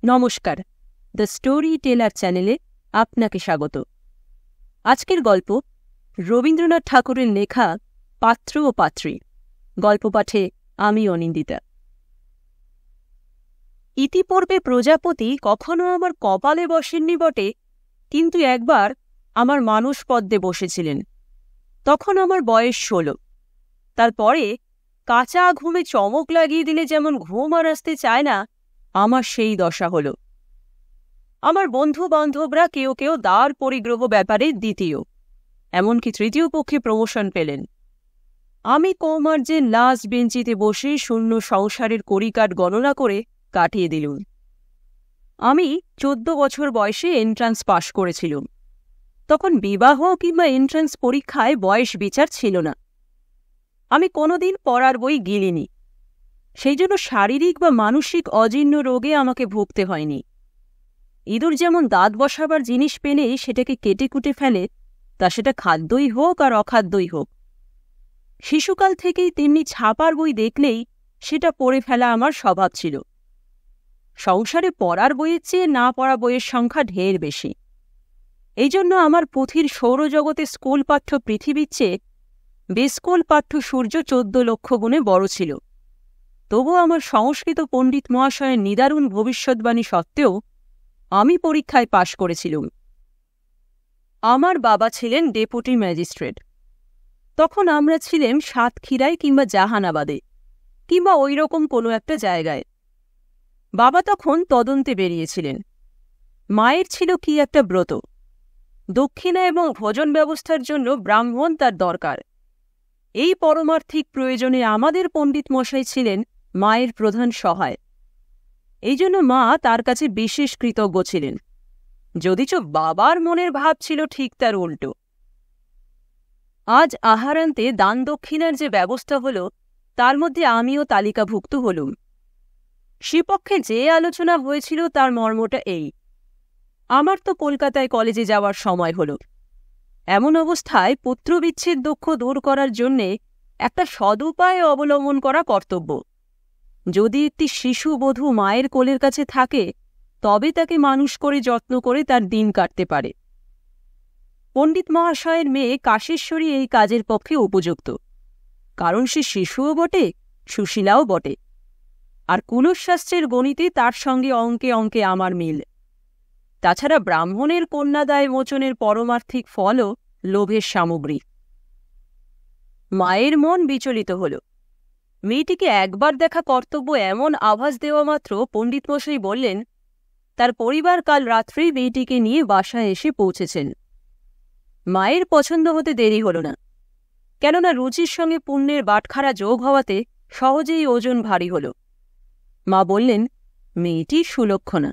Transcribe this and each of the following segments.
নমস্কার, the story teller চ্যানেলে আপনাকে স্বাগত। আজকের গল্প রবীন্দ্রনাথ ঠাকুরের লেখা পাত্র ও পাত্রী। গল্প পাঠে আমি অনিন্দিতা। ইতিপূর্বে প্রজাপতি কখনো আমার কপালে বসেননি বটে, কিন্তু একবার আমার মানস পদ্মে বসেছিলেন। তখন আমার বয়স 16। তারপরে কাঁচা ঘুমে চমক লাগিয়ে দিলে যেমন ঘুম আর আসতে চায় না, আমার সেই দশা হল। আমার বন্ধু বান্ধবরা কেউ কেউ দ্বার পরিগ্রহ ব্যাপারে দ্বিতীয়, এমনকি তৃতীয় পক্ষে প্রমোশন পেলেন। আমি কৌমার্যের লাস্ট বেঞ্চিতে বসে শূন্য সংসারের কড়িকাঠ গণনা করে কাটিয়ে দিলুম। আমি 14 বছর বয়সে এন্ট্রান্স পাশ করেছিলুম। তখন বিবাহ কিংবা এন্ট্রান্স পরীক্ষায় বয়স বিচার ছিল না। আমি কোনোদিন পড়ার বই গিলিনি, সেই জন্য শারীরিক বা মানসিক অজীর্ণ রোগে আমাকে ভুগতে হয়নি। ইঁদুর যেমন দাঁত বসাবার জিনিস পেলেই সেটাকে কেটে কুটে ফেলে, তা সেটা খাদ্যই হোক আর অখাদ্যই হোক। শিশুকাল থেকেই তেমনি ছাপার বই দেখলেই সেটা পড়ে ফেলা আমার স্বভাব ছিল। সংসারে পড়ার বইয়ের চেয়ে না পড়া বইয়ের সংখ্যা ঢের বেশি। এই জন্য আমার পুঁথির সৌরজগতে স্কুল পাঠ্য পৃথিবীর চেয়ে বেস্কুল পাঠ্য সূর্য 14 লক্ষ গুণে বড় ছিল। তবু আমার সংস্কৃত পণ্ডিত মহাশয়ের নিদারুণ ভবিষ্যৎবাণী সত্ত্বেও আমি পরীক্ষায় পাশ করেছিলুম। আমার বাবা ছিলেন ডেপুটি ম্যাজিস্ট্রেট। তখন আমরা ছিলাম সাতক্ষীরায় কিংবা জাহানাবাদে কিংবা ওই রকম কোনো একটা জায়গায়। বাবা তখন তদন্তে বেরিয়েছিলেন। মায়ের ছিল কি একটা ব্রত, দক্ষিণা এবং ভোজন ব্যবস্থার জন্য ব্রাহ্মণ তার দরকার। এই পরমার্থিক প্রয়োজনে আমাদের পণ্ডিত মশাই ছিলেন মায়ের প্রধান সহায়। এই জন্য মা তার কাছে বিশেষ কৃতজ্ঞ ছিলেন, যদিচ বাবার মনের ভাব ছিল ঠিক তার উল্টো। আজ আহারান্তে দান দক্ষিণার যে ব্যবস্থা হল, তার মধ্যে আমিও তালিকাভুক্ত হলুম। সেপক্ষে যে আলোচনা হয়েছিল তার মর্মটা এই: আমার তো কলকাতায় কলেজে যাওয়ার সময় হল। এমন অবস্থায় পুত্রবিচ্ছেদ দুঃখ দূর করার জন্যে একটা সদুপায় অবলম্বন করা কর্তব্য। যদি একটি শিশু বধূ মায়ের কোলের কাছে থাকে, তবে তাকে মানুষ করে যত্ন করে তার দিন কাটতে পারে। পণ্ডিত মহাশয়ের মেয়ে কাশেশ্বরী এই কাজের পক্ষে উপযুক্ত, কারণ সে শিশুও বটে, সুশীলাও বটে। আর কুলশাস্ত্রের গণিতে তার সঙ্গে অঙ্কে অঙ্কে আমার মিল। তাছাড়া ব্রাহ্মণের কন্যাদায় মোচনের পরমার্থিক ফলও লোভের সামগ্রী। মায়ের মন বিচলিত হল। মেয়েটিকে একবার দেখা কর্তব্য এমন আভাস দেওয়া মাত্র পণ্ডিতমশাই বললেন, তার পরিবার কাল রাত্রেই মেয়েটিকে নিয়ে বাসায় এসে পৌঁছেছেন। মায়ের পছন্দ হতে দেরি হল না, কেননা রুচির সঙ্গে পুণ্যের বাটখারা যোগ হওয়াতে সহজেই ওজন ভারী হল। মা বললেন, মেয়েটি সুলক্ষণা,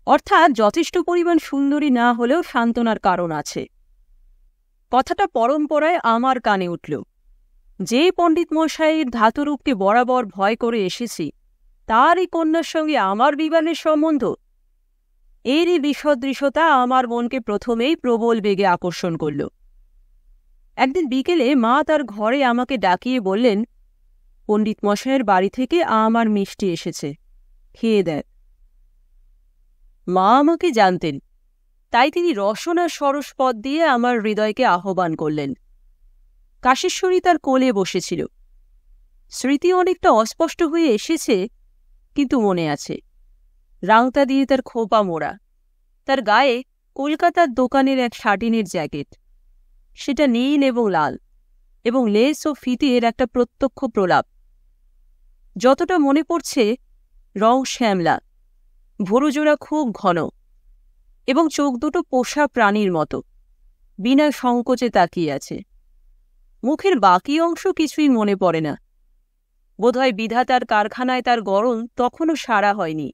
অর্থাৎ যথেষ্ট পরিমাণ সুন্দরী না হলেও সান্ত্বনার কারণ আছে। কথাটা পরম্পরায় আমার কানে উঠল। যে পণ্ডিত মশাইয়ের ধাতুরূপকে বরাবর ভয় করে এসেছি, তারই কন্যার সঙ্গে আমার বিবাহের সম্বন্ধ। এরই বিসদৃশতা আমার মনকে প্রথমেই প্রবল বেগে আকর্ষণ করল। একদিন বিকেলে মা তার ঘরে আমাকে ডাকিয়ে বললেন, পণ্ডিত মশাইয়ের বাড়ি থেকে আমার মিষ্টি এসেছে, খেয়ে দেয়। মা আমাকে জানতেন, তাই তিনি রসনা সরস পদ দিয়ে আমার হৃদয়কে আহ্বান করলেন। কাশেশ্বরী তার কোলে বসেছিল। স্মৃতি অনেকটা অস্পষ্ট হয়ে এসেছে, কিন্তু মনে আছে। রাংতা দিয়ে তার খোপা মোড়া, তার গায়ে কলকাতার দোকানের এক শাটিনের জ্যাকেট। সেটা নীল এবং লাল, এবং লেস ও ফিতের একটা প্রত্যক্ষ প্রলাপ। যতটা মনে পড়ছে, রং শ্যামলা, ভুরুজোড়া খুব ঘন, এবং চোখ দুটো পোষা প্রাণীর মতো বিনা সংকোচে তাকিয়ে আছে। মুখের বাকি অংশ কিছুই মনে পড়ে না। বোধহয় বিধাতার কারখানায় তার গড়ন তখনও সারা হয়নি,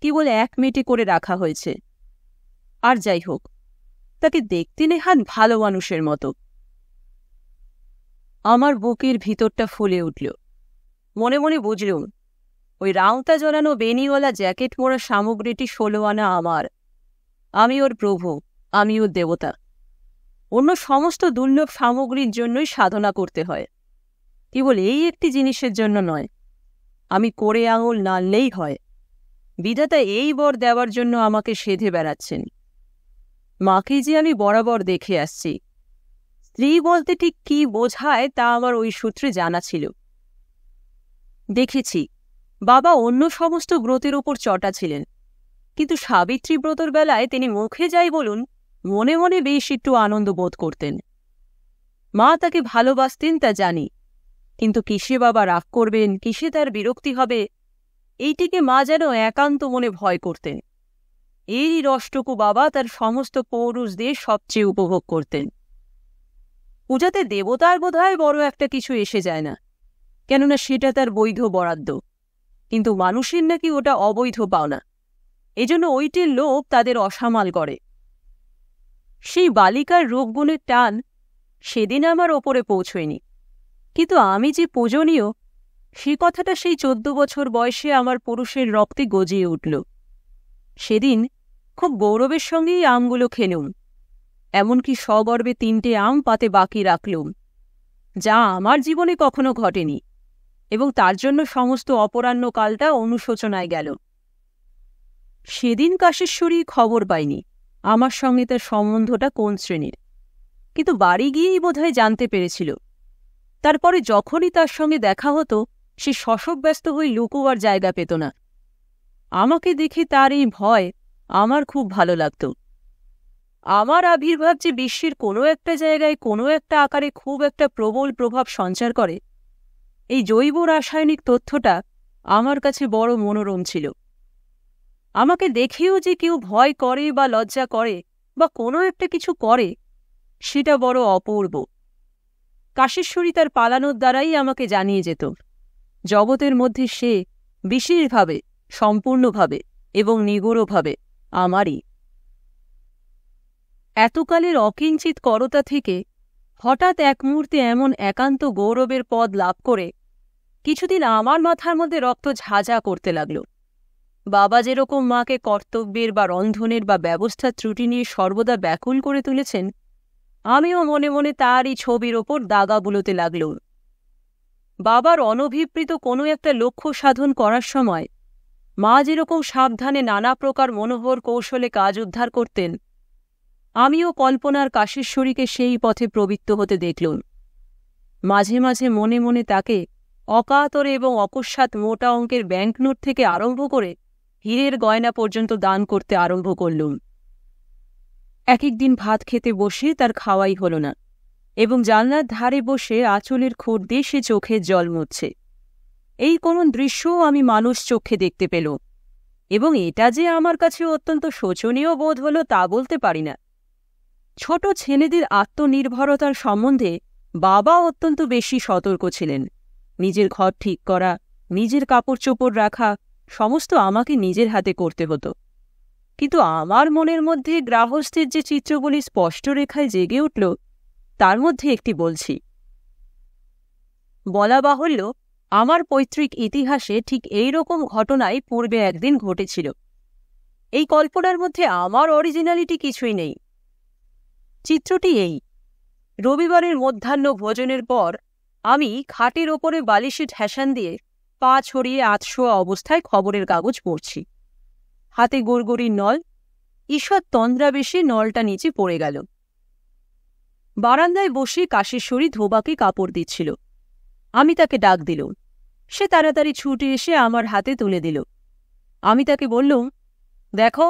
কেবল এক মেটে করে রাখা হয়েছে। আর যাই হোক, তাকে দেখতে নেহাত ভালো মানুষের মতো। আমার বুকের ভিতরটা ফুলে উঠল। মনে মনে বুঝলুম, ওই রাউতা জ্বলানো বেনিওয়ালা জ্যাকেট মোড়া সামগ্রীটি 16 আনা আমার। আমি ওর প্রভু, আমি ওর দেবতা। অন্য সমস্ত দুর্লভ সামগ্রীর জন্যই সাধনা করতে হয়, কেবল এই একটি জিনিসের জন্য নয়। আমি করে আঙুল নাড়লেই হয়। বিধাতা এই বর দেওয়ার জন্য আমাকে সেধে বেড়াচ্ছেন। মাকে যে আমি বরাবর দেখে আসছি, স্ত্রী বলতে ঠিক কি বোঝায় তা আমার ওই সূত্রে জানা ছিল। দেখেছি বাবা অন্য সমস্ত ব্রতের ওপর চটা ছিলেন, কিন্তু সাবিত্রী ব্রতর বেলায় তিনি মুখে যাই বলুন মনে মনে বেশ একটু আনন্দ বোধ করতেন। মা তাকে ভালোবাসতেন তা জানি, কিন্তু কিসে বাবা রাগ করবেন, কিসে তার বিরক্তি হবে, এইটিকে মা যেন একান্ত মনে ভয় করতেন। এই রসটুকু বাবা তার সমস্ত পৌরুষদের সবচেয়ে উপভোগ করতেন। পূজাতে দেবতার বোধহয় বড় একটা কিছু এসে যায় না, কেননা সেটা তার বৈধ বরাদ্দ, কিন্তু মানুষের নাকি ওটা অবৈধ পাওনা, এজন্য ওইটির লোভ তাদের অসামাল করে। সেই বালিকার রূপগুণের টান সেদিন আমার ওপরে পৌঁছয়নি, কিন্তু আমি যে পূজনীয় সে কথাটা সেই 14 বছর বয়সে আমার পুরুষের রক্তে গজিয়ে উঠল। সেদিন খুব গৌরবের সঙ্গেই আমগুলো খেলুম, এমনকি সগর্বে 3টে আম পাতে বাকি রাখলুম, যা আমার জীবনে কখনো ঘটেনি, এবং তার জন্য সমস্ত অপরাহ্ন কালটা অনুশোচনায় গেল। সেদিন কাশেশ্বরী খবর পাইনি আমার সঙ্গে তার সম্বন্ধটা কোন শ্রেণীর, কিন্তু বাড়ি গিয়েই বোধহয় জানতে পেরেছিল। তারপরে যখনই তার সঙ্গে দেখা হতো সে শশব্যস্ত হয়ে লুকোবার জায়গা পেত না। আমাকে দেখে তার এই ভয় আমার খুব ভালো লাগত। আমার আবির্ভাব যে বিশ্বের কোনো একটা জায়গায় কোনো একটা আকারে খুব একটা প্রবল প্রভাব সঞ্চার করে, এই জৈব রাসায়নিক তথ্যটা আমার কাছে বড় মনোরম ছিল। আমাকে দেখেও যে কেউ ভয় করে বা লজ্জা করে বা কোনো একটা কিছু করে, সেটা বড় অপূর্ব। কাশেশ্বরী তার পালানোর দ্বারাই আমাকে জানিয়ে যেত জগতের মধ্যে সে বিশেষভাবে, সম্পূর্ণভাবে এবং নিগূঢ়ভাবে আমারই। এতকালের অকিঞ্চিত করতা থেকে হঠাৎ এক মুহূর্তে এমন একান্ত গৌরবের পদ লাভ করে কিছুদিন আমার মাথার মধ্যে রক্ত ঝাঁঝা করতে লাগল। বাবা যেরকম মাকে কর্তব্যের বা রন্ধনের বা ব্যবস্থার ত্রুটি নিয়ে সর্বদা ব্যাকুল করে তুলেছেন, আমিও মনে মনে তারই ছবির ওপর দাগা বুলোতে লাগল। বাবার অনভিপ্রিত কোনো একটা লক্ষ্য সাধন করার সময় মা যেরকম সাবধানে নানা প্রকার মনোহর কৌশলে কাজ উদ্ধার করতেন, আমিও কল্পনার কাশেশ্বরীকে সেই পথে প্রবৃত্ত হতে দেখলুম। মাঝে মাঝে মনে মনে তাকে অকাতরে এবং অকস্মাৎ মোটা অঙ্কের ব্যাংকনোট থেকে আরম্ভ করে হীরের গয়না পর্যন্ত দান করতে আরম্ভ করলুম। এক একদিন ভাত খেতে বসে তার খাওয়াই হল না, এবং জানলার ধারে বসে আঁচলের খোঁট দিয়ে সে চোখের জল মুছছে। এই কোন দৃশ্যও আমি মানুষ চোখে দেখতে পেল, এবং এটা যে আমার কাছে অত্যন্ত শোচনীয় বোধ হল তা বলতে পারি না। ছোট ছেলেদের আত্মনির্ভরতার সম্বন্ধে বাবা অত্যন্ত বেশি সতর্ক ছিলেন। নিজের ঘর ঠিক করা, নিজের কাপড় চোপড় রাখা সমস্ত আমাকে নিজের হাতে করতে হতো, কিন্তু আমার মনের মধ্যে গৃহস্থের যে চিত্রগুলি স্পষ্ট রেখায় জেগে উঠল, তার মধ্যে একটি বলছি। বলা বাহুল্য, আমার পৈতৃক ইতিহাসে ঠিক এই রকম ঘটনাই পূর্বে একদিন ঘটেছিল। এই কল্পনার মধ্যে আমার অরিজিনালিটি কিছুই নেই। চিত্রটি এই: রবিবারের মধ্যাহ্ন ভোজনের পর আমি খাটের ওপরে বালিশে ঠেসান দিয়ে পা ছড়িয়ে আতশোয়া অবস্থায় খবরের কাগজ পড়ছি। হাতে গড়গড়ির নল, ঈষৎ তন্দ্রাবেশে নলটা নিচে পড়ে গেল। বারান্দায় বসে কাশেশ্বরী ধোবাকে কাপড় দিচ্ছিল। আমি তাকে ডাক দিলুম। সে তাড়াতাড়ি ছুটে এসে আমার হাতে তুলে দিল। আমি তাকে বললুম, দেখো,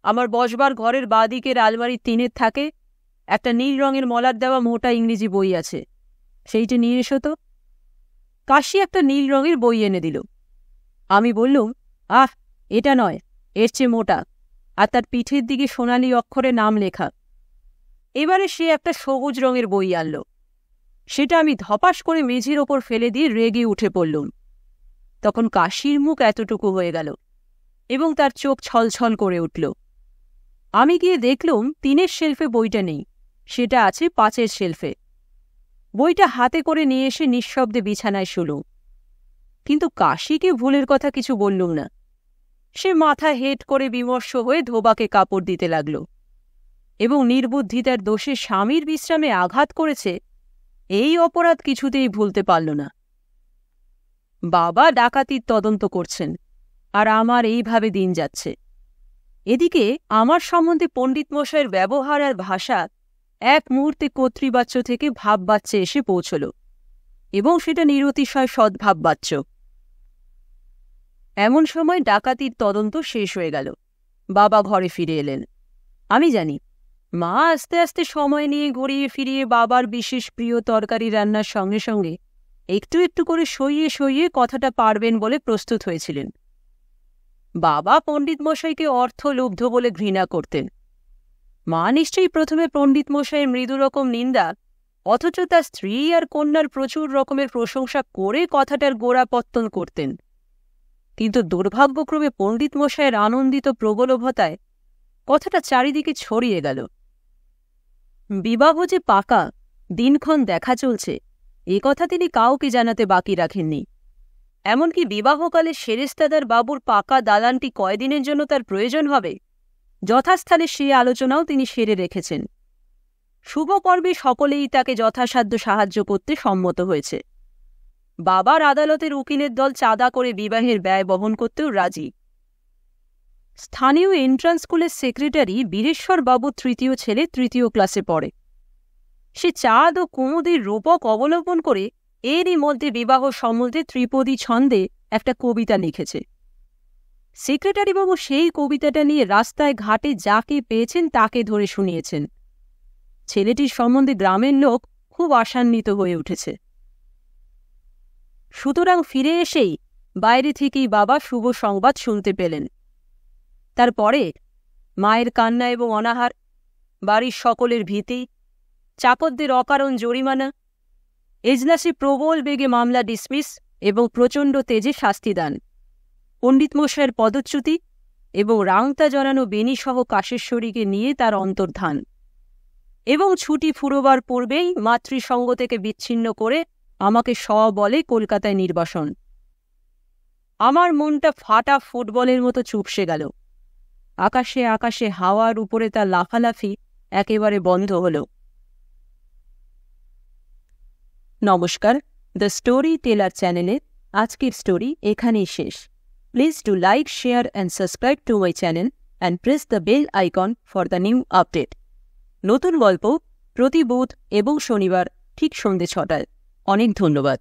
আমার বসবার ঘরের বাঁ দিকের আলমারির 3-এর থাকে একটা নীল রঙের মলার দেওয়া মোটা ইংরেজি বই আছে, সেইটা নিয়ে এসো তো। কাশি একটা নীল রঙের বই এনে দিল। আমি বললুম, আহ, এটা নয়, এর চেয়ে মোটা, আর তার পিঠের দিকে সোনালি অক্ষরে নাম লেখা। এবারে সে একটা সবুজ রঙের বই আনল। সেটা আমি ধপাস করে মেঝের ওপর ফেলে দিয়ে রেগে উঠে পড়লুম। তখন কাশির মুখ এতটুকু হয়ে গেল এবং তার চোখ ছলছল করে উঠল। আমি গিয়ে দেখলুম 3-এর শেলফে বইটা নেই, সেটা আছে 5-এর শেলফে। বইটা হাতে করে নিয়ে এসে নিঃশব্দে বিছানায় শুলুম, কিন্তু কাশিকে ভুলের কথা কিছু বললুম না। সে মাথা হেঁট করে বিমর্ষ হয়ে ধোবাকে কাপড় দিতে লাগল এবং নির্বুদ্ধিতার দোষে স্বামীর বিশ্রামে আঘাত করেছে এই অপরাধ কিছুতেই ভুলতে পারল না। বাবা ডাকাতির তদন্ত করছেন, আর আমার এইভাবে দিন যাচ্ছে। এদিকে আমার সম্বন্ধে পণ্ডিত মশাইয়ের ব্যবহার আর ভাষা এক মুহূর্তে কর্তৃবাচ্য থেকে ভাববাচ্যে এসে পৌঁছল, এবং সেটা নিরতিশয় সদ্ভাববাচ্য। এমন সময় ডাকাতির তদন্ত শেষ হয়ে গেল। বাবা ঘরে ফিরে এলেন। আমি জানি মা আস্তে আস্তে সময় নিয়ে গড়িয়ে ফিরিয়ে বাবার বিশেষ প্রিয় তরকারি রান্নার সঙ্গে সঙ্গে একটু একটু করে সইয়ে সইয়ে কথাটা পারবেন বলে প্রস্তুত হয়েছিলেন। বাবা পণ্ডিত মশাইকে অর্থলুব্ধ বলে ঘৃণা করতেন। মা নিশ্চয়ই প্রথমে পণ্ডিত মশাইয়ের মৃদু রকম নিন্দা, অথচ তার স্ত্রী আর কন্যার প্রচুর রকমের প্রশংসা করে কথাটার গোড়াপত্তন করতেন। কিন্তু দুর্ভাগ্যক্রমে পণ্ডিত মশাইয়ের আনন্দিত প্রগলভতায় কথাটা চারিদিকে ছড়িয়ে গেল। বিবাহ যে পাকা, দিনক্ষণ দেখা চলছে, এ কথা তিনি কাউকে জানাতে বাকি রাখেননি। এমনকি বিবাহকালে সেরেস্তাদার বাবুর পাকা দালানটি কয়দিনের জন্য তার প্রয়োজন হবে, যথাস্থানে সে আলোচনাও তিনি সেরে রেখেছেন। শুভ পর্বে সকলেই তাকে যথাসাধ্য সাহায্য করতে সম্মত হয়েছে। বাবার আদালতের উকিলের দল চাঁদা করে বিবাহের ব্যয় বহন করতেও রাজি। স্থানীয় এন্ট্রান্স স্কুলের সেক্রেটারি বীরেশ্বর বাবু তৃতীয় ছেলে, তৃতীয় ক্লাসে পড়ে। সে চাঁদ ও কুমুদের রূপক অবলম্বন করে এরই মধ্যে বিবাহ সম্বন্ধে ত্রিপদী ছন্দে একটা কবিতা লিখেছে। সেক্রেটারিবাবু সেই কবিতাটা নিয়ে রাস্তায় ঘাটে যাকে পেয়েছেন তাকে ধরে শুনিয়েছেন। ছেলেটির সম্বন্ধে গ্রামের লোক খুব আশান্বিত হয়ে উঠেছে। সুতরাং ফিরে এসেই বাইরে থেকেই বাবা শুভ সংবাদ শুনতে পেলেন। তারপরে মায়ের কান্না এবং অনাহার, বাড়ির সকলের ভীতি, চাকরদের অকারণ জরিমানা, এজলাসে প্রবল বেগে মামলা ডিসমিস এবং প্রচণ্ড তেজে শাস্তিদান, পণ্ডিত মশাইয়ের পদচ্যুতি এবং রাংতা জড়ানো বেণীসহ কাশেশ্বরীকে নিয়ে তার অন্তর্ধান, এবং ছুটি ফুরোবার পূর্বেই মাতৃসঙ্গ থেকে বিচ্ছিন্ন করে আমাকে সবলে কলকাতায় নির্বাসন। আমার মনটা ফাটা ফুটবলের মতো চুপসে গেল। আকাশে আকাশে হাওয়ার উপরে তার লাফালাফি একেবারে বন্ধ হল। নমস্কার, দ্য স্টোরি টেলার চ্যানেলে আজকের স্টোরি এখানেই শেষ। Please do like, share and subscribe to my channel and press the bell icon for the new update. নতুন গল্প প্রতি বুধ এবং শনিবার ঠিক সন্ধ্যে ৬টায়। অনেক ধন্যবাদ।